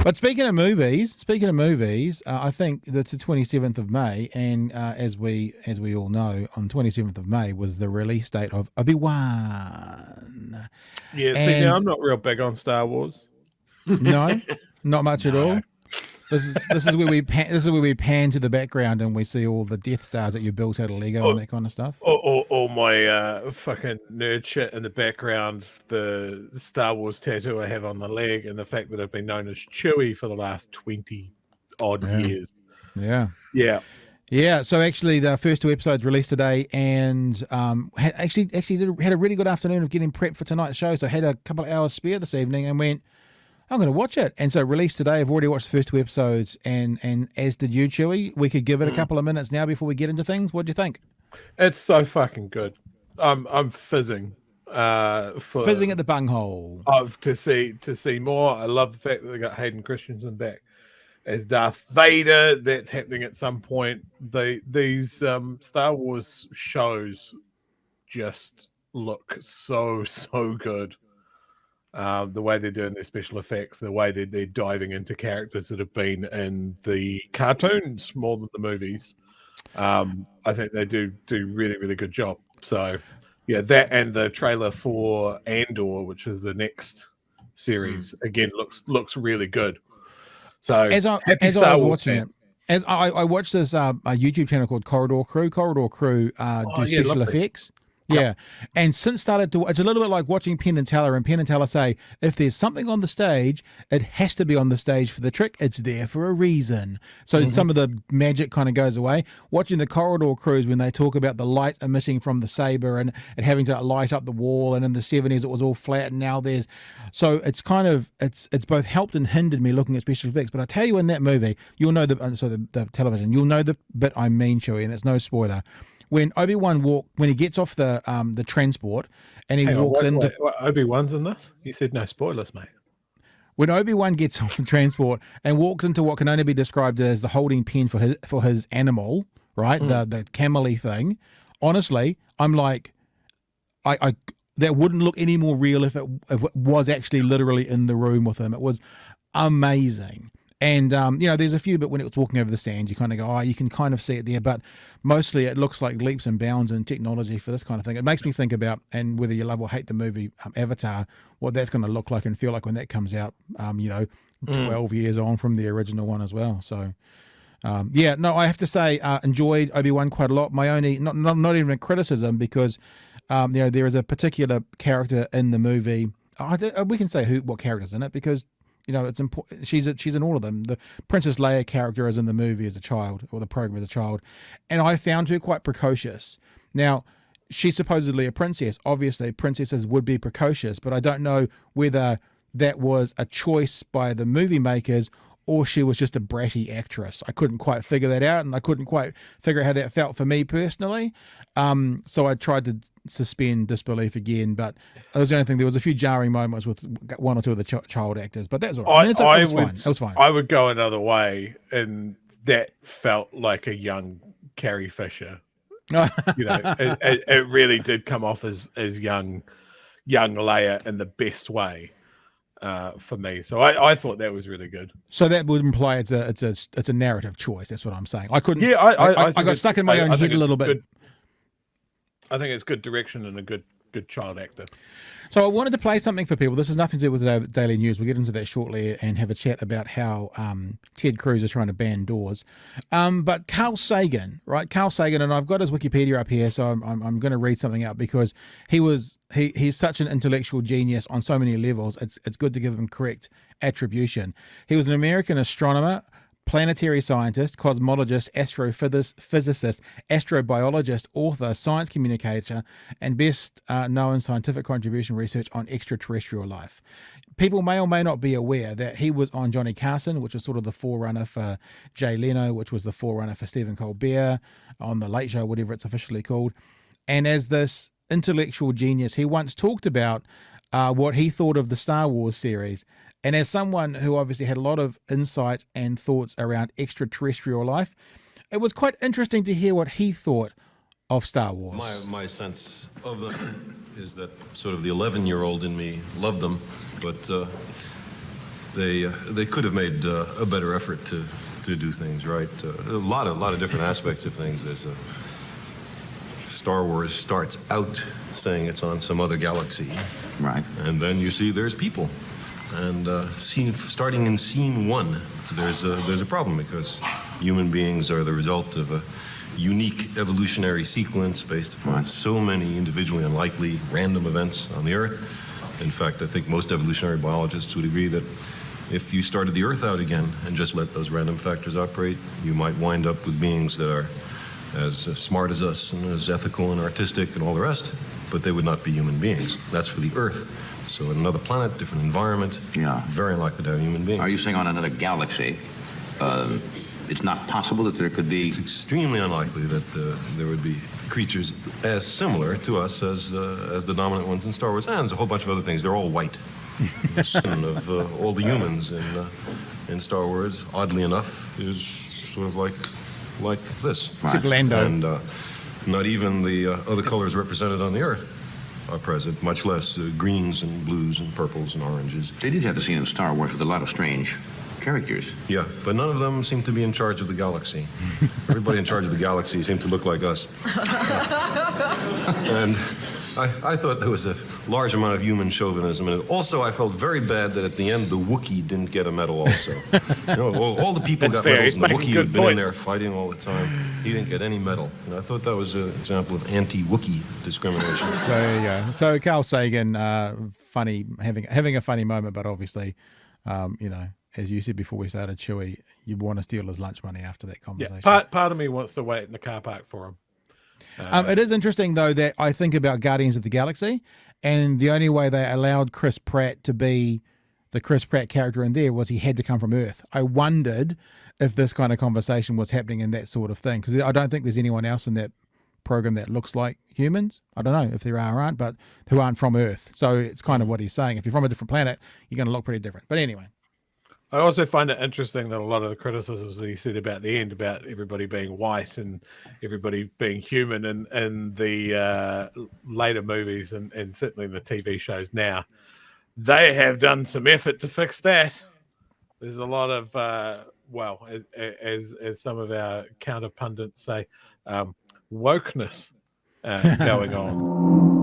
But speaking of movies, I think that's the 27th of May, and as we all know, on 27th of May was the release date of Obi-Wan. Yeah, see, And now I'm not real big on Star Wars. no, not much at No. all. This is where we pan to the background and we see all the Death Stars that you built out of Lego and that kind of stuff. All my fucking nerd shit in the background, the Star Wars tattoo I have on the leg, and the fact that I've been known as Chewie for the last 20 odd years. Yeah. Yeah. So actually, the first 2 episodes released today, and had a really good afternoon of getting prepped for tonight's show. So I had a couple of hours spare this evening and went, I'm going to watch it. And so released today. I've already watched the first 2 episodes, and as did you, Chewie. We could give it a couple of minutes now before we get into things. What do you think? It's so fucking good. I'm fizzing. Fizzing at the bunghole. To see more. I love the fact that they got Hayden Christensen back as Darth Vader. That's happening at some point. These Star Wars shows just look so good. The way they're doing their special effects, the way they're diving into characters that have been in the cartoons more than the movies. I think they do really good job. So yeah, that and the trailer for Andor, which is the next series, again looks really good. So as I was watching it, as I watched this a YouTube channel called Corridor Crew. Corridor Crew do special effects. Yeah. And since started to, it's a little bit like watching Penn and Teller, and Penn and Teller say, if there's something on the stage, it has to be on the stage for the trick. It's there for a reason. So some of the magic kind of goes away. Watching the Corridor Crews, when they talk about the light emitting from the saber and having to light up the wall, and in the 70s it was all flat, and now there's, so it's kind of, it's both helped and hindered me looking at special effects. But I tell you, in that movie, you'll know the television, you'll know the bit I mean, Chewie, and it's no spoiler. When Obi-Wan when he gets off the transport and he walks into... Obi-Wan's in this? You said no spoilers, mate. When Obi-Wan gets off the transport and walks into what can only be described as the holding pen for his animal, right? The camel-y thing. Honestly, I'm like, I that wouldn't look any more real if it was actually literally in the room with him. It was amazing. And, there's a few, but when it was walking over the stand, you kind of go, you can kind of see it there. But mostly it looks like leaps and bounds in technology for this kind of thing. It makes me think about, and whether you love or hate the movie Avatar, what that's going to look like and feel like when that comes out, 12 years on from the original one as well. So, I have to say, enjoyed Obi-Wan quite a lot. My only, not even a criticism, because, there is a particular character in the movie. We can say what character's in it, because it's important. She's in all of them. The Princess Leia character is in the movie as a child, or the program as a child, and I found her quite precocious. Now, she's supposedly a princess. Obviously, princesses would be precocious, but I don't know whether that was a choice by the movie makers or she was just a bratty actress. I couldn't quite figure that out, and I couldn't quite figure out how that felt for me personally. So I tried to suspend disbelief again, but that was the only thing. There was a few jarring moments with one or two of the child actors, but that's all right. It was fine. I would go another way, and that felt like a young Carrie Fisher. It really did come off as young Leia in the best way. For me, so I thought that was really good. So that would imply it's a narrative choice. That's what I'm saying. I couldn't. Yeah, I got stuck in my own head a little bit. I think it's good direction and a good child actor. So I wanted to play something for people. This has nothing to do with the daily news. We'll get into that shortly and have a chat about how Ted Cruz is trying to ban doors. But Carl Sagan, right? Carl Sagan, and I've got his Wikipedia up here, so I'm going to read something out because he's such an intellectual genius on so many levels. It's good to give him correct attribution. He was an American astronomer, planetary scientist, cosmologist, astrophysicist, astrobiologist, author, science communicator, and best known scientific contribution research on extraterrestrial life. People may or may not be aware that he was on Johnny Carson, which was sort of the forerunner for Jay Leno, which was the forerunner for Stephen Colbert, on The Late Show, whatever it's officially called. And as this intellectual genius, he once talked about what he thought of the Star Wars series. And as someone who obviously had a lot of insight and thoughts around extraterrestrial life, it was quite interesting to hear what he thought of Star Wars. My sense of them is that sort of the 11-year-old in me loved them, but they could have made a better effort to do things right. A lot of different aspects of things. There's Star Wars starts out saying it's on some other galaxy, Right. and then you see there's people, and starting in scene 1, there's a problem because human beings are the result of a unique evolutionary sequence based upon so many individually unlikely random events on the Earth. In fact, I think most evolutionary biologists would agree that if you started the Earth out again and just let those random factors operate, you might wind up with beings that are as smart as us and as ethical and artistic and all the rest, but they would not be human beings. That's for the Earth. So in another planet, different environment, very unlikely to have human beings. Are you saying on another galaxy, it's not possible that there could be... It's extremely unlikely that there would be creatures as similar to us as the dominant ones in Star Wars, and there's a whole bunch of other things. They're all white. The skin of all the humans in Star Wars, oddly enough, is sort of like this. Except Lando. And not even the other colors represented on the Earth are present, much less greens and blues and purples and oranges. They did have a scene in Star Wars with a lot of strange characters. Yeah, but none of them seem to be in charge of the galaxy. Everybody in charge of the galaxy seemed to look like us. And I thought there was a large amount of human chauvinism, and also I felt very bad that at the end the Wookiee didn't get a medal also. You know, all the people got medals, and the Wookiee who'd been in there fighting all the time, he didn't get any medal. And I thought that was an example of anti-Wookiee discrimination. So there you go. So Carl Sagan, funny, having a funny moment, but obviously, you know, as you said before we started, Chewie, you want to steal his lunch money after that conversation. Yeah, part of me wants to wait in the car park for him. It is interesting, though, that I think about Guardians of the Galaxy, and the only way they allowed Chris Pratt to be the Chris Pratt character in there was he had to come from Earth. I wondered if this kind of conversation was happening in that sort of thing, because I don't think there's anyone else in that program that looks like humans. I don't know if there are or aren't, but who aren't from Earth. So it's kind of what he's saying. If you're from a different planet, you're going to look pretty different. But anyway. I also find it interesting that a lot of the criticisms that he said about the end, about everybody being white and everybody being human, and the later movies and certainly in the TV shows now, they have done some effort to fix that. There's a lot of, well, as some of our counter pundits say, wokeness going on.